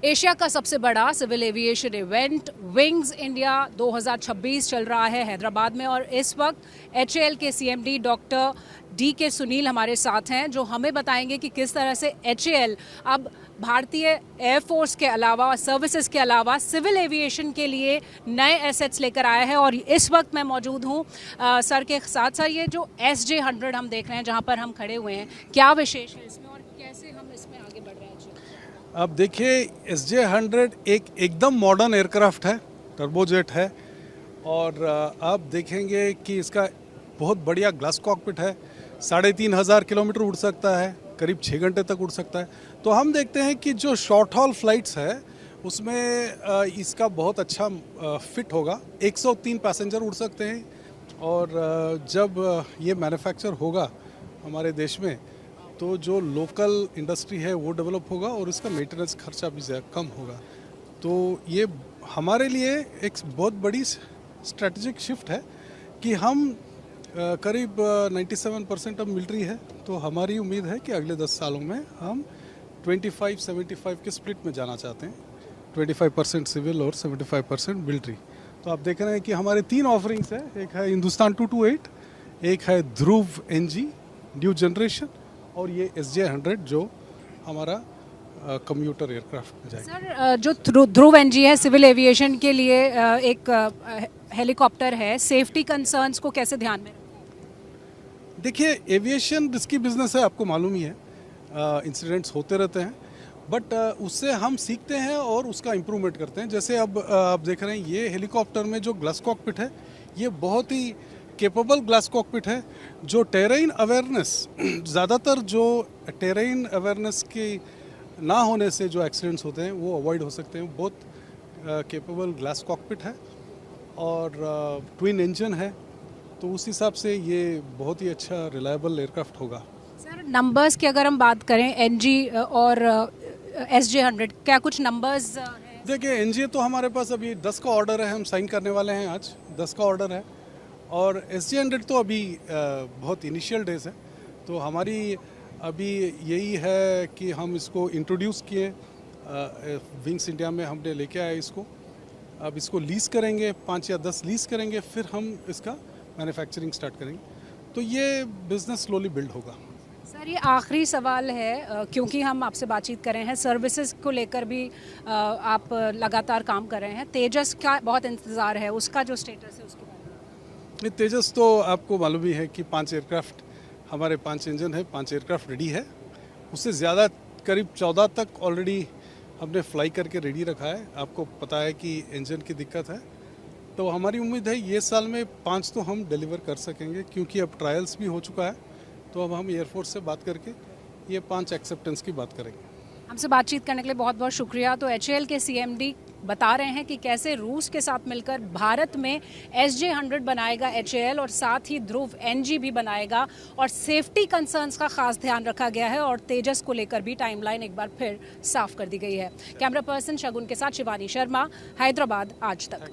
Asia का सबसे बड़ा civil aviation event wings India 2026 चल रहा है हैदराबाद में और इस वक्त एचएएल के सीएमडी डॉक्टर डी.के. सुनील हमारे साथ हैं जो हमें बताएंगे कि किस तरह से एचएएल अब भारतीय एयरफोर्स के अलावा सर्विसेज के अलावा सिविल एविएशन के लिए नए एसेट्स लेकर आया है। और इस वक्त मैं मौजूद हूँ सर के साथ। सर, ये जो SJ-100 हम देख रहे हैं जहाँ पर हम खड़े हुए हैं, क्या विशेष है इसमें और कैसे हम इसमें आगे बढ़ रहे हैं? अब देखिए, SJ-100 एकदम मॉडर्न एयरक्राफ्ट है, टर्बोजेट है और आप देखेंगे कि इसका बहुत बढ़िया ग्लास कॉकपिट है। 3500 किलोमीटर उड़ सकता है, करीब 6 घंटे तक उड़ सकता है। तो हम देखते हैं कि जो शॉर्ट हॉल फ्लाइट्स है उसमें इसका बहुत अच्छा फिट होगा। 103 पैसेंजर उड़ सकते हैं और जब ये मैन्युफैक्चर होगा हमारे देश में तो जो लोकल इंडस्ट्री है वो डेवलप होगा और इसका मेंटेनेंस खर्चा भी कम होगा। तो ये हमारे लिए एक बहुत बड़ी स्ट्रेटजिक शिफ्ट है कि हम करीब 97% अब मिलिट्री है। तो हमारी उम्मीद है कि अगले 10 सालों में हम 25-75 के स्प्लिट में जाना चाहते हैं, 25% सिविल और 75% मिलिट्री। तो आप देख रहे हैं कि हमारे 3 ऑफरिंग्स है। एक है हिंदुस्तान 228, एक है ध्रुव NG न्यू जनरेशन और ये SJ-100 जो हमारा कम्यूटर एयरक्राफ्ट में जाएगा। सर, जो ध्रुव NG है सिविल एविएशन के लिए एक हेलीकॉप्टर है, सेफ्टी कंसर्न्स को कैसे ध्यान में? देखिए, एविएशन रिस्की बिजनेस है, आपको मालूम ही है। इंसिडेंट्स होते रहते हैं बट उससे हम सीखते हैं और उसका इम्प्रूवमेंट करते हैं। जैसे अब आप देख रहे हैं ये हेलीकॉप्टर में जो ग्लास कॉकपिट है ये बहुत ही केपेबल ग्लास कॉकपिट है जो टेरेन अवेयरनेस, ज़्यादातर जो टेरेन अवेयरनेस की ना होने से जो एक्सीडेंट्स होते हैं वो अवॉइड हो सकते हैं। बहुत केपेबल ग्लास कॉकपिट है और ट्विन इंजन है, तो उस हिसाब से ये बहुत ही अच्छा रिलायबल एयरक्राफ्ट होगा। सर, नंबर्स की अगर हम बात करें NG और SJ-100, क्या कुछ नंबर्स हैं? देखिए, NG तो हमारे पास अभी 10 का ऑर्डर है, हम साइन करने वाले हैं आज, 10 का ऑर्डर है। और SJ-100 तो अभी बहुत इनिशियल डेज है। तो हमारी अभी यही है कि हम इसको इंट्रोड्यूस किए, विंग्स इंडिया में हमने लेके आए इसको। अब इसको लीज़ करेंगे, 5 या 10 लीज़ करेंगे, फिर हम इसका मैन्युफैक्चरिंग स्टार्ट करेंगे। तो ये बिज़नेस स्लोली बिल्ड होगा। सर, ये आखिरी सवाल है क्योंकि हम आपसे बातचीत कर रहे हैं, सर्विसेज को लेकर भी आप लगातार काम कर रहे हैं। तेजस का बहुत इंतज़ार है, उसका जो स्टेटस है उसके बारे में? तेजस तो आपको मालूम ही है कि 5 एयरक्राफ्ट, हमारे 5 इंजन है, 5 एयरक्राफ्ट रेडी है। उससे ज़्यादा करीब 14 तक ऑलरेडी हमने फ्लाई करके रेडी रखा है। आपको पता है कि इंजन की दिक्कत है, तो हमारी उम्मीद है ये साल में 5 तो हम डिलीवर कर सकेंगे क्योंकि अब ट्रायल्स भी हो चुका है। तो अब हम एयरफोर्स से बात करके ये 5 एक्सेप्टेंस की बात करेंगे। हमसे बातचीत करने के लिए बहुत बहुत शुक्रिया। तो एचएएल के CMD बता रहे हैं कि कैसे रूस के साथ मिलकर भारत में SJ-100 बनाएगा एचएएल और साथ ही ध्रुव NG भी बनाएगा और सेफ्टी कंसर्न्स का खास ध्यान रखा गया है और तेजस को लेकर भी टाइमलाइन एक बार फिर साफ कर दी गई है। कैमरा पर्सन शगुन के साथ शिवानी शर्मा, हैदराबाद आज तक।